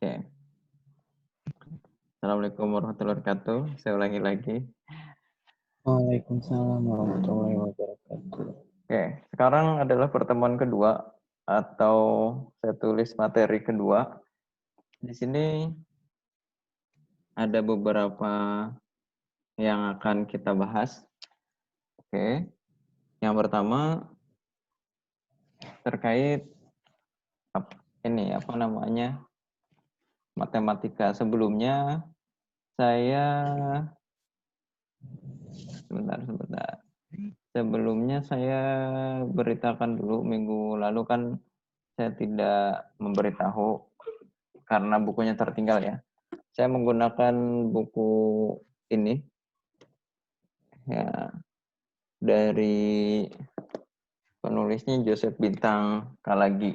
Oke. Assalamualaikum warahmatullahi wabarakatuh. Saya ulangi lagi. Waalaikumsalam warahmatullahi wabarakatuh. Oke, sekarang adalah pertemuan kedua atau saya tulis materi kedua. Di sini ada beberapa yang akan kita bahas. Oke. Yang pertama terkait matematika. Sebelumnya saya sebentar. Sebelumnya saya beritakan dulu minggu lalu kan saya tidak memberitahu karena bukunya tertinggal ya. Saya menggunakan buku ini ya dari penulisnya Joseph Bintang Kalagi.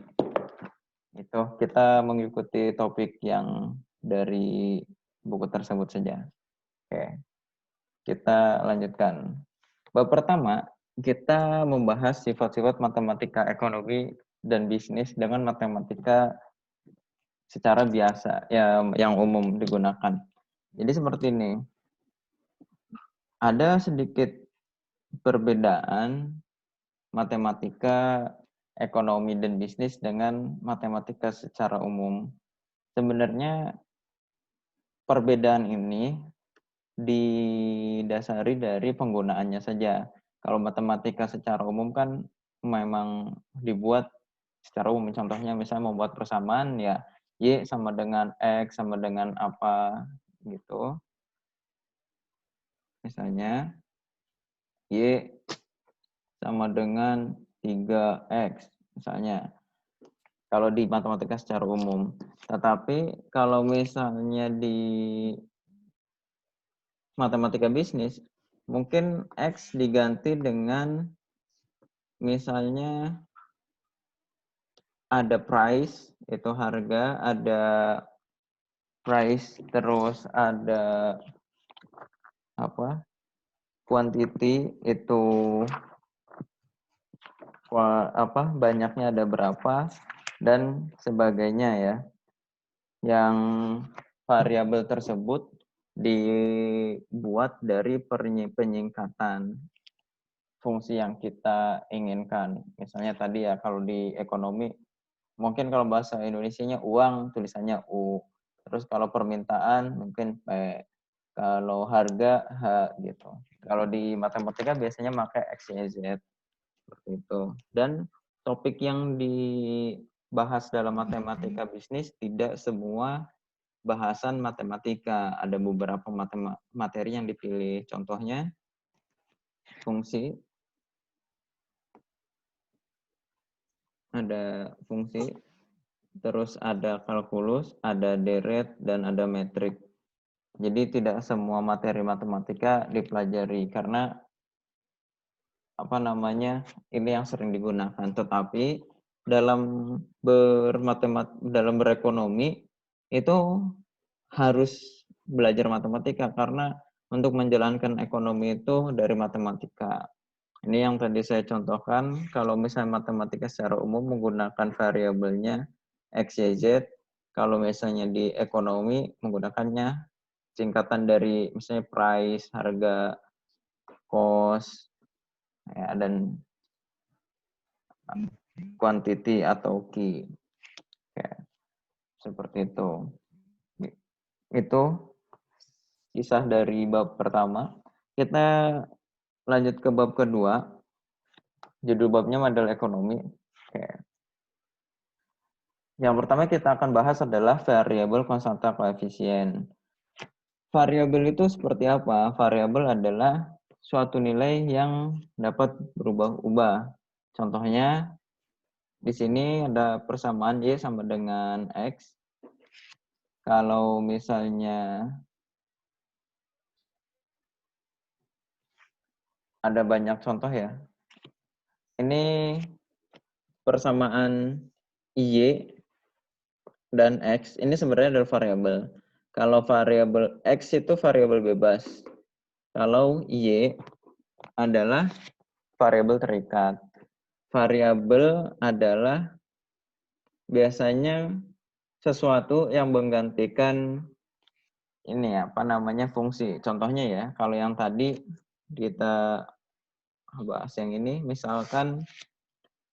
Itu kita mengikuti topik yang dari buku tersebut saja. Oke. Kita lanjutkan. Bab pertama, kita membahas sifat-sifat matematika ekonomi dan bisnis dengan matematika secara biasa yang umum digunakan. Jadi seperti ini. Ada sedikit perbedaan matematika ekonomi dan bisnis dengan matematika secara umum. Sebenarnya perbedaan ini didasari dari penggunaannya saja. Kalau matematika secara umum kan memang dibuat secara umum. Contohnya misalnya membuat persamaan ya Y sama dengan X sama dengan apa gitu. Misalnya Y sama dengan 3X misalnya. Kalau di matematika secara umum. Tetapi kalau misalnya di matematika bisnis, mungkin X diganti dengan misalnya ada price, itu harga, ada price, terus ada apa? Quantity, itu banyaknya ada berapa, dan sebagainya ya. Yang variabel tersebut dibuat dari penyingkatan fungsi yang kita inginkan. Misalnya tadi ya kalau di ekonomi mungkin kalau bahasa Indonesianya uang tulisannya U. Terus kalau permintaan mungkin P. Kalau harga H gitu. Kalau di matematika biasanya pakai X, Y, Z seperti itu. Dan topik yang dibahas dalam matematika bisnis tidak semua bahasan matematika. Ada beberapa materi yang dipilih. Contohnya fungsi, ada fungsi, terus ada kalkulus, ada deret, dan ada metrik. Jadi tidak semua materi matematika dipelajari karena ini yang sering digunakan. Tetapi dalam berekonomi itu harus belajar matematika karena untuk menjalankan ekonomi itu dari matematika. Ini yang tadi saya contohkan, kalau misalnya matematika secara umum menggunakan variabelnya X, Y, Z, kalau misalnya di ekonomi menggunakannya singkatan dari misalnya price, harga, cost, ya, dan quantity atau key. Ya, seperti itu. Itu kisah dari bab pertama. Kita lanjut ke bab kedua. Judul babnya model ekonomi. Oke. Yang pertama kita akan bahas adalah variabel konstanta koefisien. Variabel itu seperti apa? Variabel adalah suatu nilai yang dapat berubah-ubah. Contohnya di sini ada persamaan Y sama dengan X. Kalau misalnya ada banyak contoh ya. Ini persamaan Y dan X ini sebenarnya adalah variabel. Kalau variabel X itu variabel bebas. Kalau Y adalah variabel terikat. Variabel adalah biasanya sesuatu yang menggantikan ini apa namanya fungsi. Contohnya ya, kalau yang tadi kita bahas yang ini, misalkan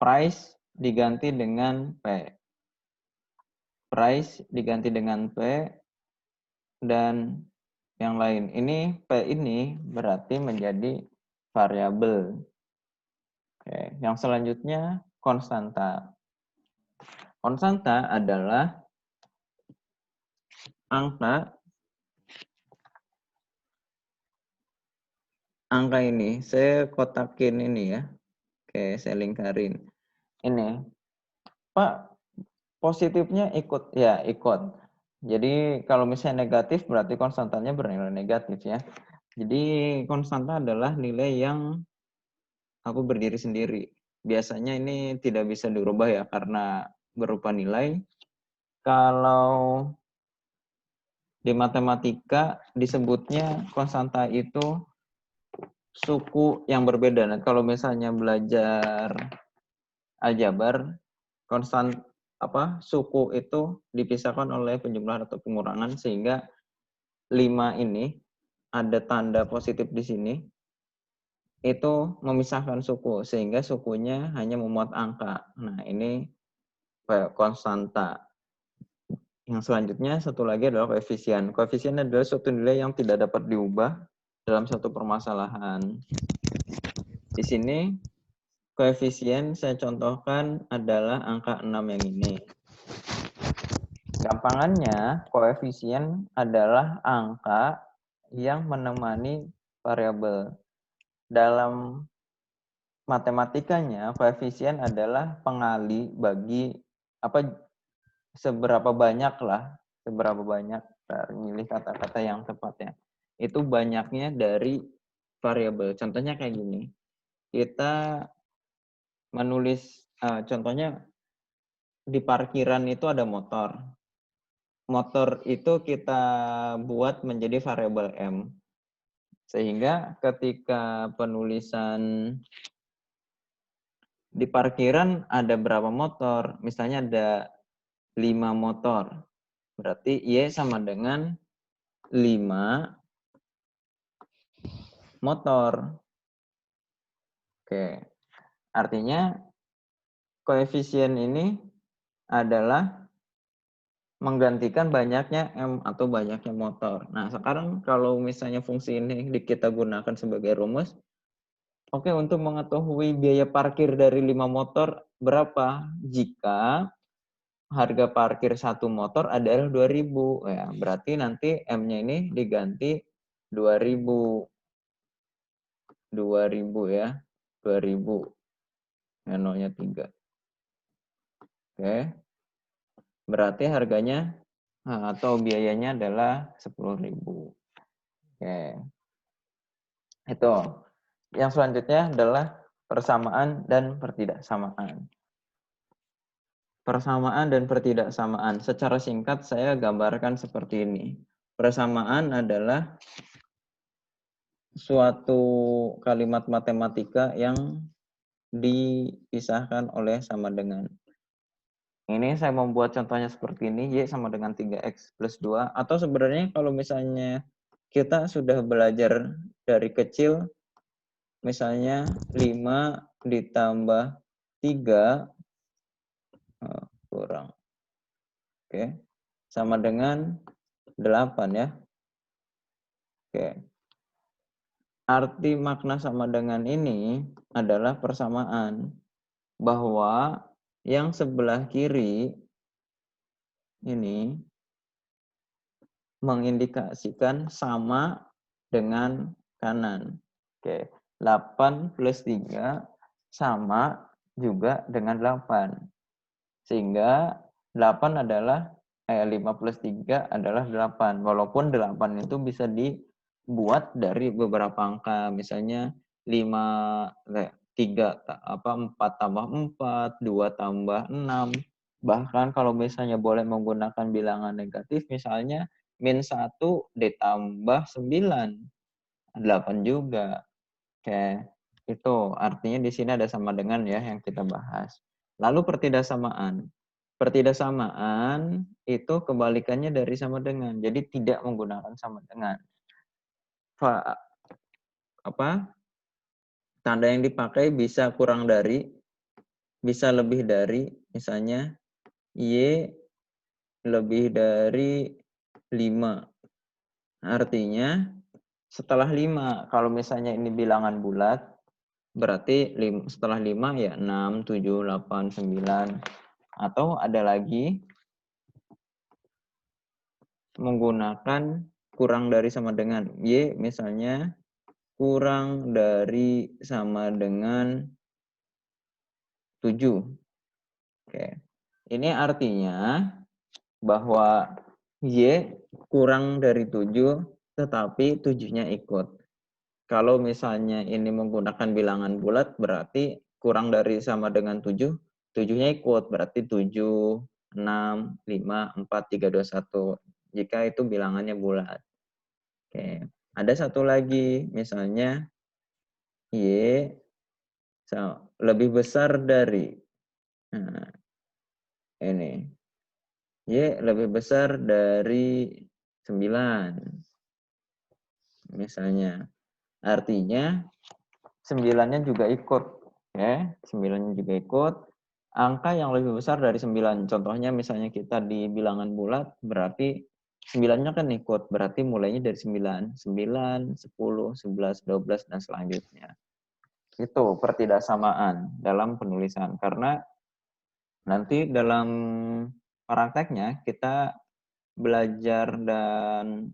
price diganti dengan P. Price diganti dengan P dan yang lain. Ini P ini berarti menjadi variabel. Oke, yang selanjutnya konstanta. Konstanta adalah angka ini. Saya kotakin ini ya. Oke, saya lingkarin. Ini, Pak, positifnya ikut, ya ikut. Jadi kalau misalnya negatif berarti konstantanya bernilai negatif ya. Jadi konstanta adalah nilai yang aku berdiri sendiri. Biasanya ini tidak bisa dirubah ya karena berupa nilai. Kalau di matematika disebutnya konstanta itu suku yang berbeda. Nah, kalau misalnya belajar aljabar, konstan suku itu dipisahkan oleh penjumlahan atau pengurangan sehingga 5 ini ada tanda positif di sini itu memisahkan suku sehingga sukunya hanya memuat angka. Nah, ini konstanta. Yang selanjutnya satu lagi adalah koefisien. Koefisien adalah suatu nilai yang tidak dapat diubah dalam satu permasalahan. Di sini koefisien saya contohkan adalah angka 6 yang ini. Gampangannya, koefisien adalah angka yang menemani variabel. Dalam matematikanya, koefisien adalah pengali bagi seberapa banyak milih kata-kata yang tepatnya. Itu banyaknya dari variabel. Contohnya kayak gini. Kita menulis, contohnya di parkiran itu ada motor. Motor itu kita buat menjadi variabel M. Sehingga ketika penulisan di parkiran ada berapa motor, misalnya ada 5 motor. Berarti Y sama dengan 5 motor. Oke. Artinya koefisien ini adalah menggantikan banyaknya M atau banyaknya motor. Nah, sekarang kalau misalnya fungsi ini kita gunakan sebagai rumus, oke, untuk mengetahui biaya parkir dari 5 motor berapa? Jika harga parkir satu motor adalah 2.000, ya, berarti nanti M-nya ini diganti 2.000. 2.000 ya. 2.000. Ya, nolnya 3. Oke. Berarti harganya atau biayanya adalah 10.000. Oke. Itu. Yang selanjutnya adalah persamaan dan pertidaksamaan. Persamaan dan pertidaksamaan. Secara singkat saya gambarkan seperti ini. Persamaan adalah suatu kalimat matematika yang dipisahkan oleh sama dengan. Ini saya membuat contohnya seperti ini, Y sama dengan 3X plus 2. Atau sebenarnya kalau misalnya kita sudah belajar dari kecil, misalnya 5 ditambah 3 kurang. Oke. Sama dengan 8 ya. Oke. Arti makna sama dengan ini adalah persamaan. Bahwa yang sebelah kiri ini mengindikasikan sama dengan kanan. Oke. 8 plus 3 sama juga dengan 8. Sehingga 8 adalah 5 plus 3 adalah 8. Walaupun 8 itu bisa dibuat dari beberapa angka. Misalnya 4 tambah 4, 2 tambah 6. Bahkan kalau misalnya boleh menggunakan bilangan negatif, misalnya -1 ditambah 9. 8 juga. Oke. Itu artinya di sini ada sama dengan ya yang kita bahas. Lalu pertidaksamaan. Pertidaksamaan itu kebalikannya dari sama dengan. Jadi tidak menggunakan sama dengan. Tanda yang dipakai bisa kurang dari, bisa lebih dari, misalnya Y lebih dari 5. Artinya setelah 5, kalau misalnya ini bilangan bulat, berarti setelah 5 ya 6, 7, 8, 9. Atau ada lagi menggunakan kurang dari sama dengan. Y misalnya kurang dari sama dengan 7. Oke. Ini artinya bahwa Y kurang dari 7, tetapi 7-nya ikut. Kalau misalnya ini menggunakan bilangan bulat, berarti kurang dari sama dengan 7, 7-nya ikut. Berarti 7, 6, 5, 4, 3, 2, 1. Jika itu bilangannya bulat. Oke. Ada satu lagi, misalnya Y lebih besar dari, nah, ini. Y lebih besar dari 9. Misalnya. Artinya 9-nya juga ikut. Ya, 9-nya juga ikut. Angka yang lebih besar dari 9. Contohnya misalnya kita di bilangan bulat, berarti 9-nya kan ikut. Berarti mulainya dari 9. 9, 10, 11, 12, dan selanjutnya. Itu pertidaksamaan dalam penulisan. Karena nanti dalam prakteknya kita belajar dan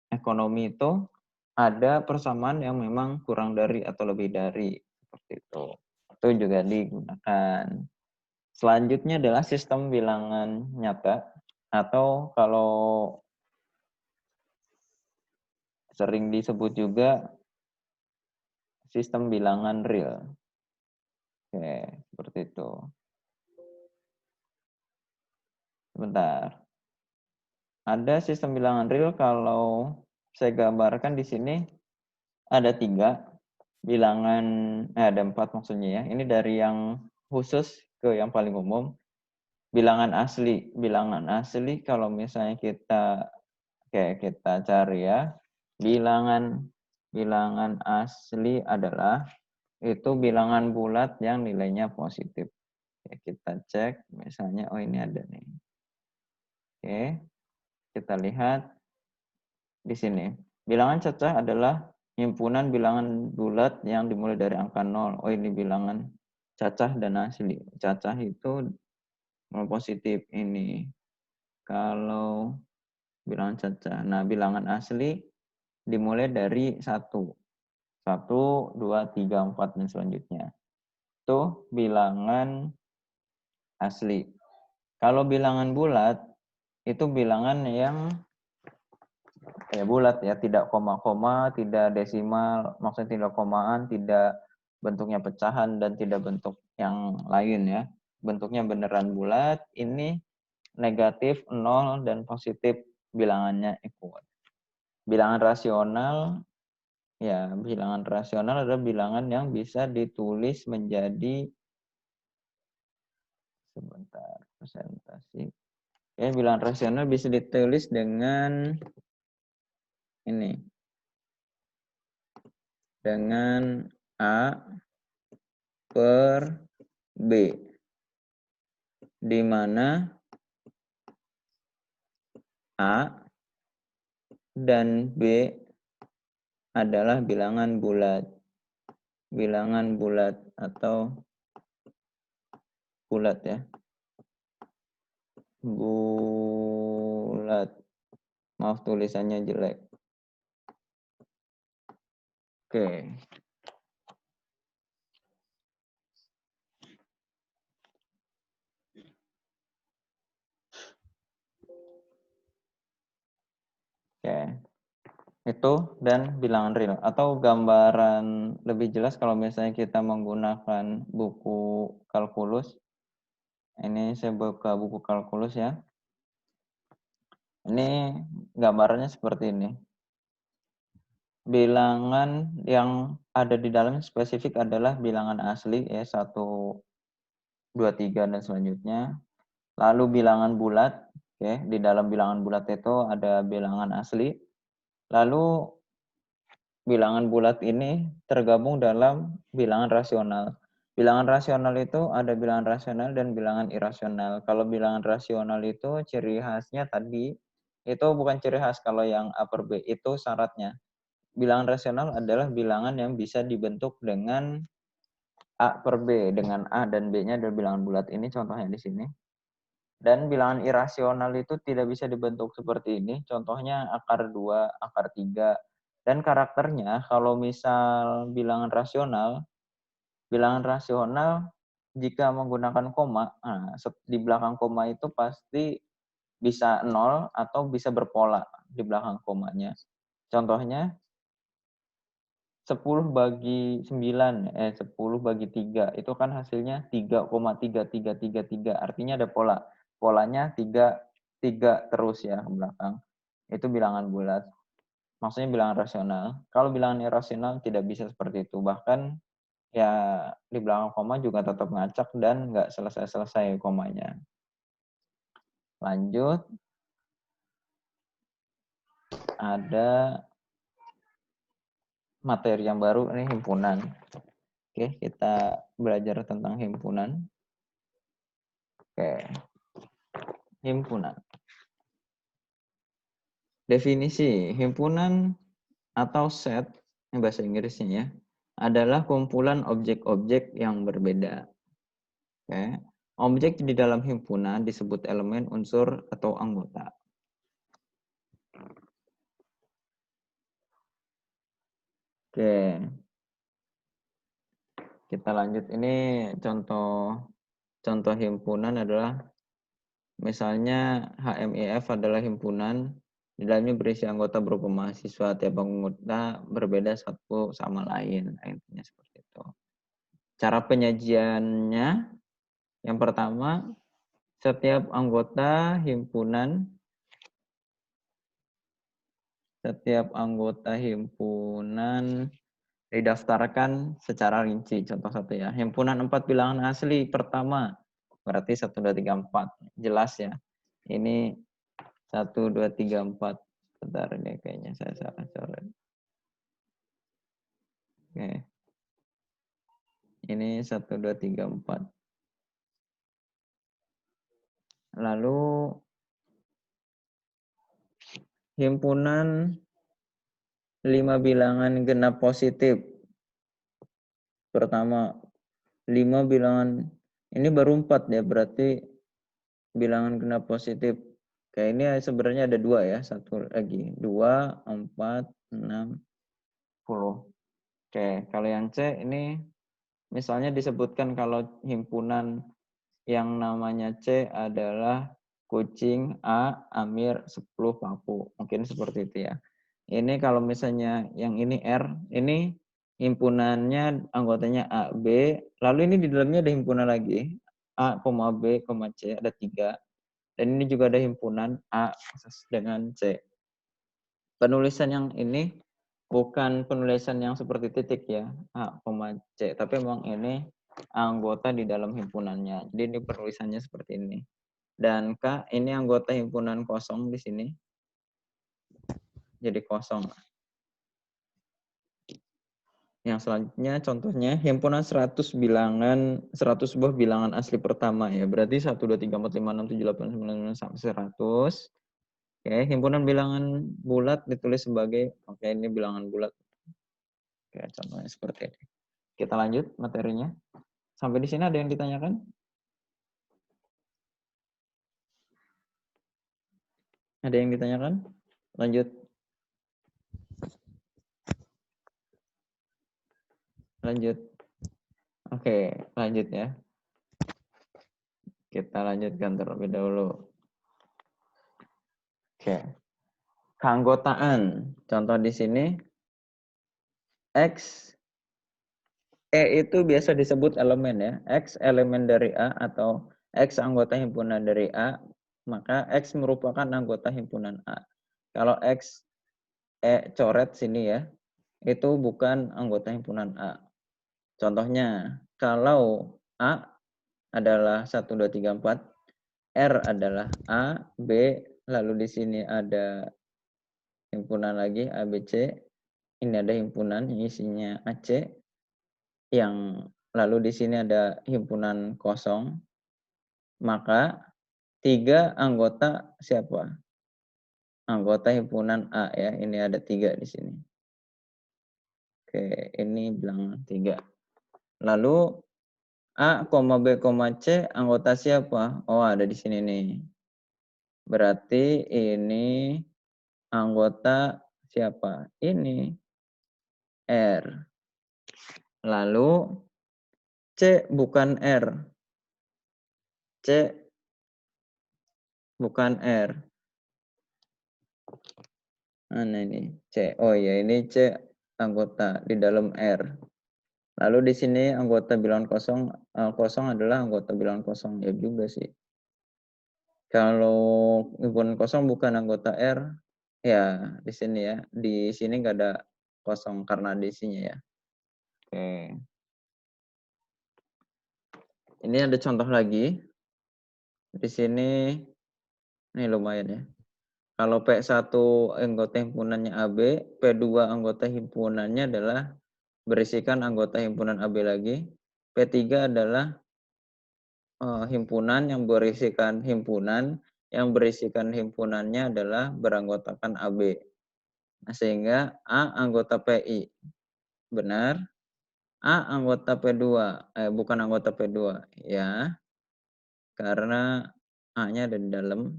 ekonomi itu ada persamaan yang memang kurang dari atau lebih dari, seperti itu. Itu juga digunakan. Selanjutnya adalah sistem bilangan nyata, atau kalau sering disebut juga sistem bilangan real. Oke, seperti itu. Sebentar. Ada sistem bilangan real, kalau saya gambarkan di sini ada 3 bilangan, ada 4 maksudnya ya. Ini dari yang khusus ke yang paling umum. Bilangan asli. Bilangan asli kalau misalnya kita cari ya. Bilangan asli adalah itu bilangan bulat yang nilainya positif. Oke, kita cek misalnya, oh ini ada nih. Oke, kita lihat di sini. Bilangan cacah adalah himpunan bilangan bulat yang dimulai dari angka 0. Oh, ini bilangan cacah dan asli. Cacah itu positif ini. Kalau bilangan cacah. Nah, bilangan asli dimulai dari 1. 1, 2, 3, 4, dan selanjutnya. Itu bilangan asli. Kalau bilangan bulat, itu bilangan yang bulat ya, tidak koma-koma, tidak desimal, maksudnya tidak komaan, tidak bentuknya pecahan, dan tidak bentuk yang lain ya. Bentuknya beneran bulat, ini negatif, 0, dan positif bilangannya equal. Bilangan rasional, ya bilangan rasional adalah bilangan yang bisa ditulis menjadi, sebentar, presentasi. Ya, bilangan rasional bisa ditulis dengan ini. Dengan A per B. Di mana A dan B adalah bilangan bulat. Bilangan bulat atau bulat ya. Bulat. Maaf tulisannya jelek. Oke. Oke. Itu dan bilangan real. Atau gambaran lebih jelas kalau misalnya kita menggunakan buku kalkulus. Ini saya buka buku kalkulus ya. Ini gambarannya seperti ini. Bilangan yang ada di dalam spesifik adalah bilangan asli ya, 1, 2, 3, dan selanjutnya. Lalu bilangan bulat, oke, di dalam bilangan bulat itu ada bilangan asli. Lalu bilangan bulat ini tergabung dalam bilangan rasional. Bilangan rasional itu ada bilangan rasional dan bilangan irasional. Kalau bilangan rasional itu ciri khasnya tadi, itu bukan ciri khas kalau yang A per B, itu syaratnya. Bilangan rasional adalah bilangan yang bisa dibentuk dengan A per B, dengan A dan B-nya adalah bilangan bulat. Ini contohnya di sini. Dan bilangan irasional itu tidak bisa dibentuk seperti ini. Contohnya akar 2, akar 3. Dan karakternya kalau misal bilangan rasional jika menggunakan koma, nah, di belakang koma itu pasti bisa 0 atau bisa berpola di belakang komanya. Contohnya 10 bagi 9, 10 bagi 3, itu kan hasilnya 3,3333, artinya ada pola. Polanya 3 terus ya ke belakang. Itu bilangan bulat. Maksudnya bilangan rasional. Kalau bilangan irasional tidak bisa seperti itu. Bahkan ya di belakang koma juga tetap ngacak dan nggak selesai-selesai komanya. Lanjut. Ada materi yang baru, ini himpunan. Oke, kita belajar tentang himpunan. Oke, himpunan. Definisi himpunan atau set, yang bahasa Inggrisnya ya, adalah kumpulan objek-objek yang berbeda. Oke. Objek di dalam himpunan disebut elemen, unsur, atau anggota. Oke. Kita lanjut. Ini contoh himpunan adalah misalnya HMIF adalah himpunan, di dalamnya berisi anggota berupa mahasiswa, tiap anggota berbeda satu sama lain. Nah, intinya seperti itu. Cara penyajiannya, yang pertama, setiap anggota himpunan didaftarkan secara rinci. Contoh satu ya. Himpunan 4 bilangan asli pertama. Berarti 1, 2, 3, 4. Jelas ya. Ini 1, 2, 3, 4. Bentar, ini kayaknya saya salah coret. Oke. Ini 1, 2, 3, 4. Lalu himpunan 5 bilangan genap positif. Pertama, 5 bilangan, ini baru 4 ya, berarti bilangan genap positif. Kayak ini sebenarnya ada 2 ya, satu lagi. 2, 4, 6, 10. Oke, kalau yang C ini misalnya disebutkan kalau himpunan yang namanya C adalah kucing, A, Amir, 10, Papu. Mungkin seperti itu ya. Ini kalau misalnya yang ini R, ini himpunannya anggotanya A, B, lalu ini di dalamnya ada himpunan lagi, A, B, C, ada 3. Dan ini juga ada himpunan A dengan C. Penulisan yang ini bukan penulisan yang seperti titik ya, A, C, tapi memang ini anggota di dalam himpunannya. Jadi ini penulisannya seperti ini. Dan K ini anggota himpunan kosong di sini. Jadi kosong. Yang selanjutnya contohnya himpunan 100 buah bilangan asli pertama ya. Berarti 1, 2, 3, 4, 5, 6, 7, 8, 9, 10 sampai 100. Oke, himpunan bilangan bulat ditulis sebagai, oke ini bilangan bulat. Oke, contohnya seperti ini. Kita lanjut materinya. Sampai di sini ada yang ditanyakan? Ada yang ditanyakan? Lanjut. Lanjut. Oke, lanjut ya. Kita lanjutkan terlebih dahulu. Oke. Keanggotaan. Contoh di sini X itu biasa disebut elemen ya. X elemen dari A atau X anggota himpunan dari A, maka X merupakan anggota himpunan A. Kalau X coret sini ya, itu bukan anggota himpunan A. Contohnya, kalau A adalah 1, 2, 3, 4, R adalah A, B, lalu di sini ada himpunan lagi A, B, C. Ini ada himpunan yang isinya AC, yang lalu di sini ada himpunan kosong. Maka 3 anggota siapa? Anggota himpunan A ya. Ini ada 3 di sini. Oke, ini bilangan 3. Lalu A, B, C anggota siapa? Oh, ada di sini nih. Berarti ini anggota siapa? Ini R. Lalu C bukan R. C bukan R. Mana ini? C. Oh ya, ini C anggota di dalam R. Lalu di sini anggota bilangan kosong, kosong adalah anggota bilangan kosong. Ya juga sih. Kalau himpunan kosong bukan anggota R, ya di sini ya. Di sini nggak ada kosong karena di sini ya. Oke. Ini ada contoh lagi. Di sini, ini lumayan ya. Kalau P1 anggota himpunannya AB, P2 anggota himpunannya adalah berisikan anggota himpunan AB lagi. P3 adalah himpunan yang berisikan himpunannya adalah beranggotakan AB. Nah, sehingga A anggota PI. Benar. A anggota P2, bukan anggota P2 ya. Karena A-nya ada di dalam.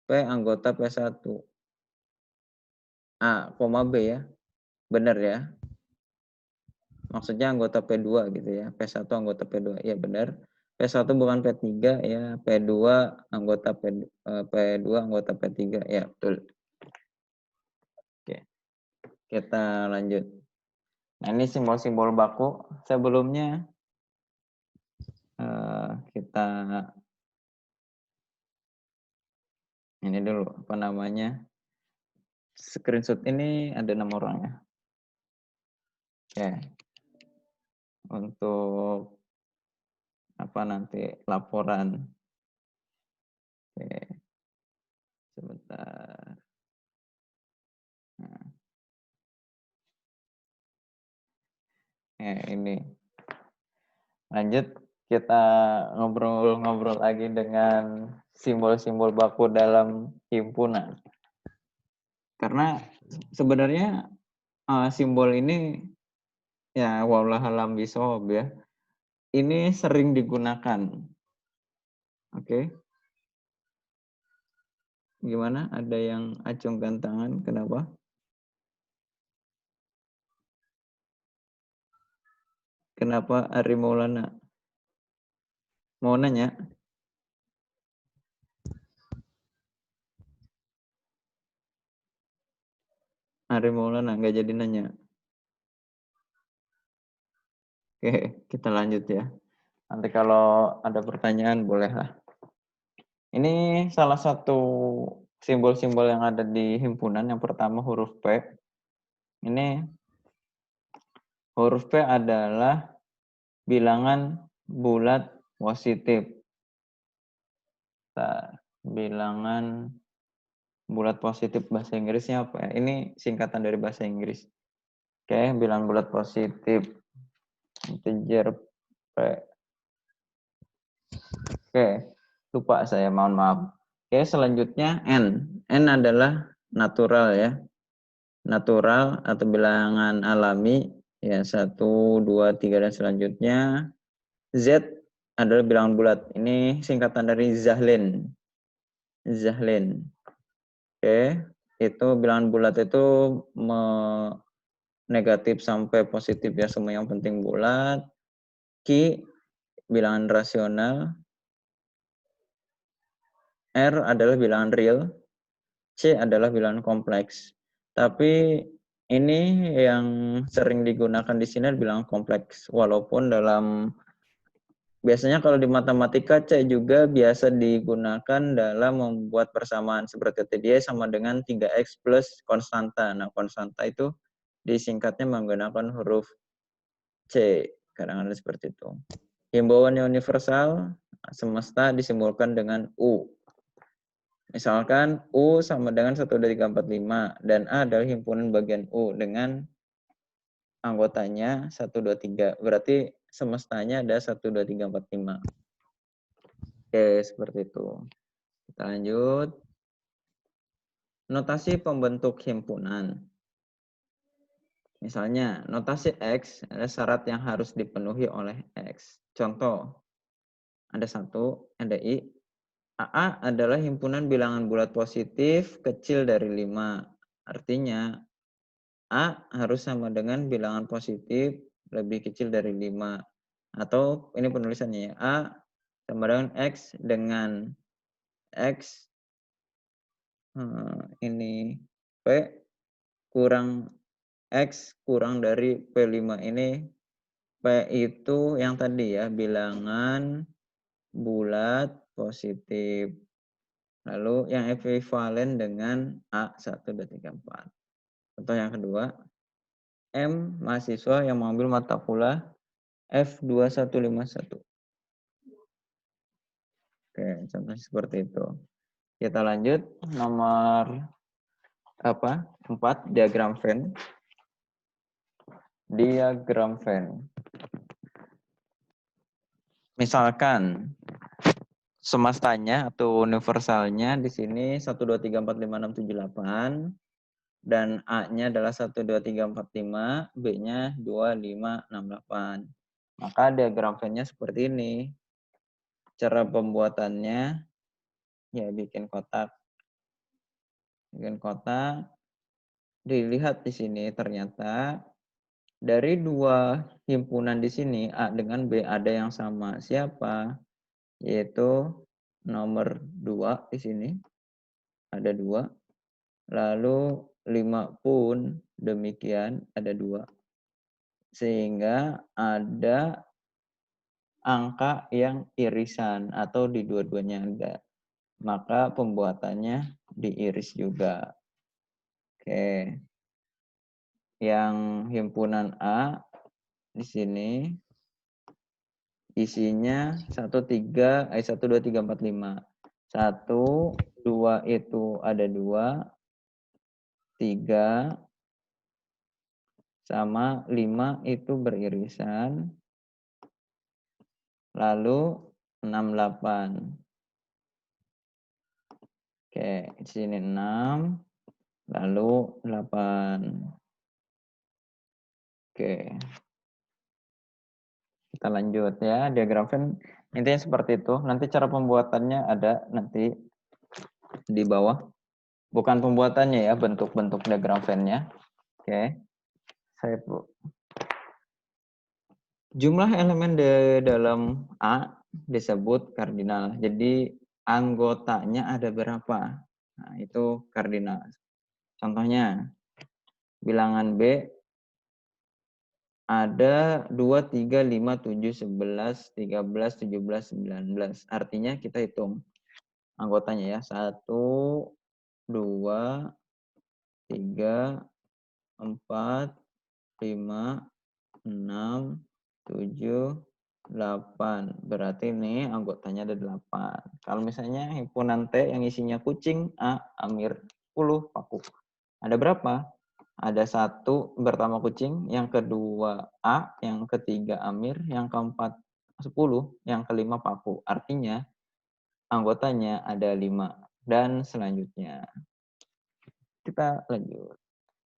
P anggota P1. A, B ya. Benar ya. Maksudnya anggota P2 gitu ya. P1 anggota P2. Ya benar. P1 bukan P3 ya. P2 anggota P2 anggota P3. Ya, betul. Oke. Kita lanjut. Nah, ini simbol-simbol baku. Sebelumnya kita ini dulu apa namanya? Screenshot ini ada 6 orangnya. Oke. Untuk apa nanti laporan. Oke. Sebentar. Nah. Ini. Lanjut kita ngobrol-ngobrol lagi dengan simbol-simbol baku dalam himpunan. Karena sebenarnya simbol ini ya wallahualam bisawab ya. Ini sering digunakan. Oke. Gimana? Ada yang acungkan tangan? Kenapa? Kenapa Ari Maulana? Mau nanya? Ari Maulana nggak jadi nanya. Oke, kita lanjut ya. Nanti kalau ada pertanyaan bolehlah. Ini salah satu simbol-simbol yang ada di himpunan. Yang pertama huruf P. Ini huruf P adalah bilangan bulat positif. Nah, bilangan bulat positif bahasa Inggrisnya apa ya? Ini singkatan dari bahasa Inggris. Oke, bilangan bulat positif. Integer P. Oke, lupa saya, mohon maaf. Oke, selanjutnya N. N adalah natural ya. Natural atau bilangan alami. Ya, 1, 2, 3, dan selanjutnya. Z adalah bilangan bulat. Ini singkatan dari Zahlin. Zahlin. Oke, itu bilangan bulat itu negatif sampai positif ya, semua yang penting bulat. Q bilangan rasional. R adalah bilangan real. C adalah bilangan kompleks. Tapi ini yang sering digunakan di sini adalah bilangan kompleks. Walaupun biasanya kalau di matematika C juga biasa digunakan dalam membuat persamaan seperti tadi sama dengan 3x plus konstanta. Nah, konstanta itu disingkatnya menggunakan huruf C. Kadang-kadang seperti itu. Himbauan yang universal semesta disimbolkan dengan U. Misalkan U sama dengan 1, 2, 3, 4, 5 dan A adalah himpunan bagian U dengan anggotanya 1, 2, 3. Berarti semestanya ada 1, 2, 3, 4, 5. Oke, seperti itu. Kita lanjut. Notasi pembentuk himpunan. Misalnya, notasi X ada syarat yang harus dipenuhi oleh X. Contoh, ada satu, NDI. AA adalah himpunan bilangan bulat positif kecil dari 5. Artinya, A harus sama dengan bilangan positif lebih kecil dari 5. Atau ini penulisannya ya, A sama dengan X dengan X ini P kurang X kurang dari P5 ini. P itu yang tadi ya, bilangan bulat positif. Lalu yang ekuivalen dengan A 1, 2, 3, 4. Contoh yang kedua, M mahasiswa yang mengambil mata kuliah F2151. Oke, contohnya seperti itu. Kita lanjut nomor 4, diagram Venn. Diagram Venn. Misalkan semestanya atau universalnya di sini 1, 2, 3, 4, 5, 6, 7, 8 dan A-nya adalah 1, 2, 3, 4, 5, B-nya 2, 5, 6, 8. Maka diagram Venn-nya seperti ini. Cara pembuatannya ya bikin kotak. Dilihat di sini ternyata dari dua himpunan di sini A dengan B ada yang sama. Siapa? Yaitu nomor 2 di sini. Ada 2. Lalu 5 pun demikian ada 2. Sehingga ada angka yang irisan atau di dua-duanya ada. Maka pembuatannya diiris juga. Oke. Yang himpunan A di sini isinya 1, 2, 3, 4, 5. 1, 2 itu ada 2, 3 sama 5 itu beririsan. Lalu 6, 8. Oke, di sini 6, lalu 8. Oke. Kita lanjut ya, diagram Venn intinya seperti itu. Nanti cara pembuatannya ada nanti di bawah. Bukan pembuatannya ya, bentuk-bentuk diagram Venn-nya. Oke. Saya jumlah elemen di dalam A disebut kardinal. Jadi anggotanya ada berapa? Nah, itu kardinal. Contohnya, bilangan B ada 2, 3, 5, 7, 11, 13, 17, 19. Artinya kita hitung anggotanya ya. 1, 2, 3, 4, 5, 6, 7, 8. Berarti ini anggotanya ada 8. Kalau misalnya himpunan T yang isinya kucing, A, Amir, 10, paku. Ada berapa? Ada 1 pertama kucing, yang kedua A, yang ketiga Amir, yang keempat 10, yang kelima paku. Artinya anggotanya ada 5. Dan selanjutnya. Kita lanjut.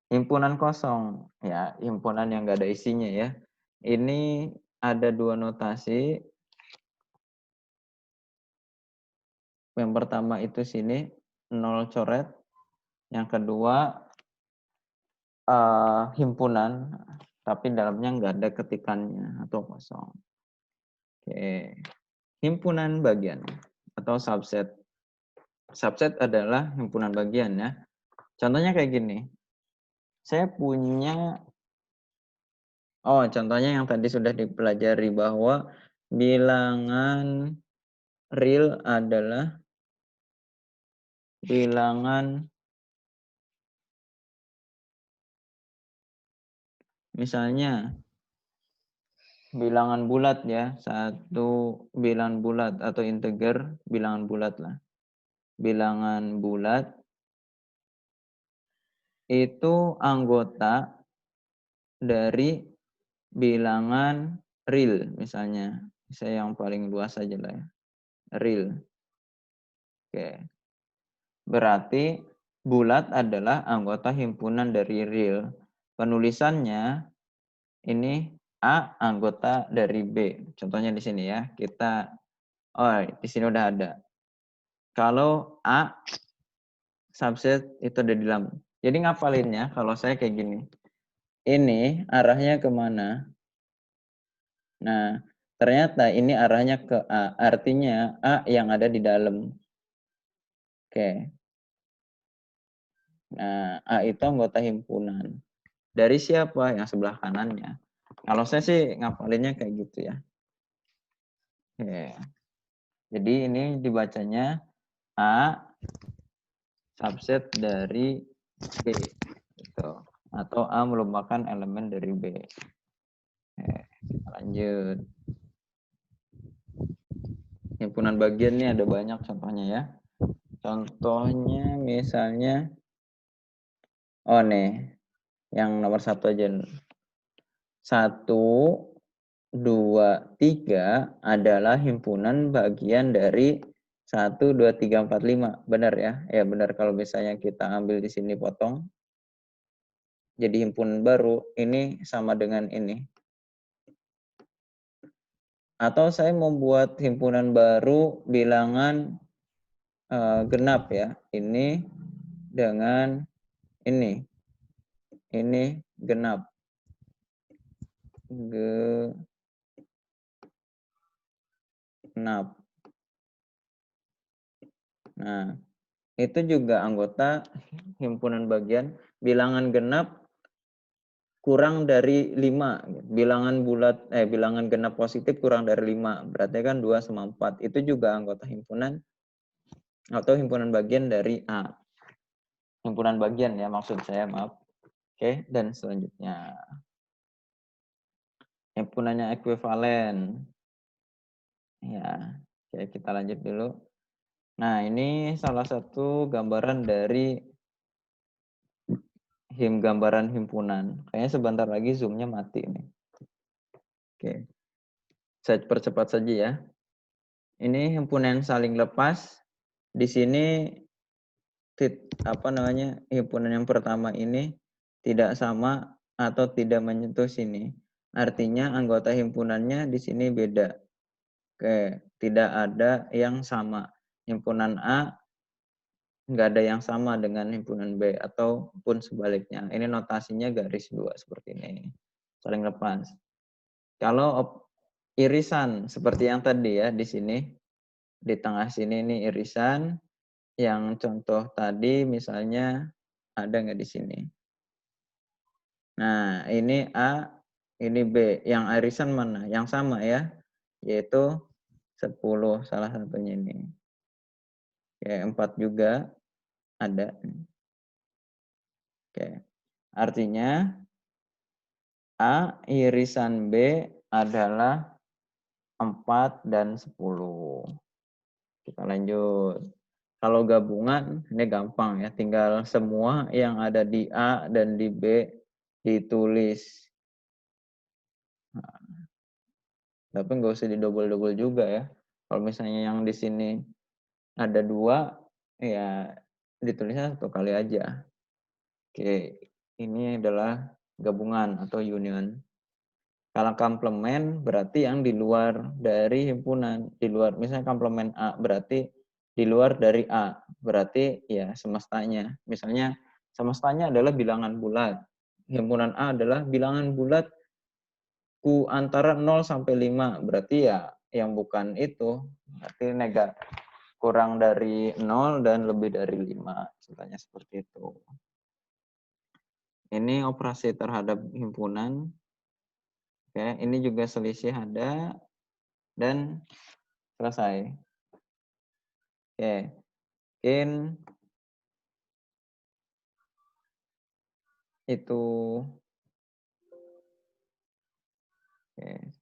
Himpunan kosong. Ya, himpunan yang nggak ada isinya ya. Ini ada 2 notasi. Yang pertama itu sini 0 coret. Yang kedua himpunan tapi dalamnya nggak ada ketikannya atau kosong. Oke. Himpunan bagian atau subset. Subset adalah himpunan bagian ya. Contohnya kayak gini. Saya punya contohnya yang tadi sudah dipelajari bahwa bilangan real adalah bilangan misalnya bilangan bulat ya, satu bilangan bulat atau integer bilangan bulat lah. Bilangan bulat itu anggota dari bilangan real misalnya. Saya yang paling luas aja lah ya. Real. Oke. Berarti bulat adalah anggota himpunan dari real. Penulisannya ini A anggota dari B. Contohnya di sini ya. Di sini udah ada. Kalau A subset itu ada di dalam. Jadi ngapalinnya kalau saya kayak gini. Ini arahnya kemana? Nah, ternyata ini arahnya ke A. Artinya A yang ada di dalam. Oke. Nah, A itu anggota himpunan. Dari siapa? Yang sebelah kanannya. Kalau saya sih ngapalinnya kayak gitu ya. Oke. Jadi ini dibacanya A subset dari B. Gitu. Atau A merupakan elemen dari B. Oke, kita lanjut. Himpunan bagian nih ada banyak contohnya ya. Contohnya misalnya, nih, yang nomor 1 aja. 1, 2, 3 adalah himpunan bagian dari 1, 2, 3, 4, 5. Benar ya? Ya benar kalau misalnya kita ambil di sini potong. Jadi himpunan baru, ini sama dengan ini. Atau saya membuat himpunan baru bilangan genap ya. Ini dengan ini. Ini genap. Genap. Nah, itu juga anggota himpunan bagian. Bilangan genap kurang dari 5. Bilangan genap positif kurang dari 5. Berarti kan 2 sama 4. Itu juga anggota himpunan atau himpunan bagian dari A. Himpunan bagian ya maksud saya, maaf. Oke, dan selanjutnya. Himpunannya ekuivalen. Ya, oke, kita lanjut dulu. Nah, ini salah satu gambaran dari gambaran himpunan. Kayaknya sebentar lagi zoom-nya mati nih. Oke. Saya percepat saja ya. Ini himpunan saling lepas. Di sini himpunan yang pertama ini tidak sama atau tidak menyentuh sini. Artinya anggota himpunannya di sini beda. Oke, tidak ada yang sama. Himpunan A nggak ada yang sama dengan himpunan B ataupun sebaliknya. Ini notasinya garis 2 seperti ini. Saling lepas. Kalau irisan seperti yang tadi ya di sini, di tengah sini ini irisan. Yang contoh tadi misalnya ada nggak di sini? Nah, ini A, ini B. Yang irisan mana? Yang sama ya, yaitu 10 salah satunya ini. Oke, 4 juga ada. Oke. Artinya A irisan B adalah 4 dan 10. Kita lanjut. Kalau gabungan ini gampang ya, tinggal semua yang ada di A dan di B ditulis. Nah, tapi nggak usah didobel-dobel juga ya. Kalau misalnya yang di sini ada 2, ya ditulisnya 1 kali aja. Oke, ini adalah gabungan atau union. Kalau komplement berarti yang di luar dari himpunan, di luar misalnya komplement A berarti di luar dari A, berarti ya semestanya. Misalnya semestanya adalah bilangan bulat. Himpunan A adalah bilangan bulat Q antara 0 sampai 5, berarti ya yang bukan itu, berarti kurang dari 0 dan lebih dari 5, contohnya seperti itu. Ini operasi terhadap himpunan. Oke, ini juga selisih ada dan selesai. Oke, mungkin itu. Oke.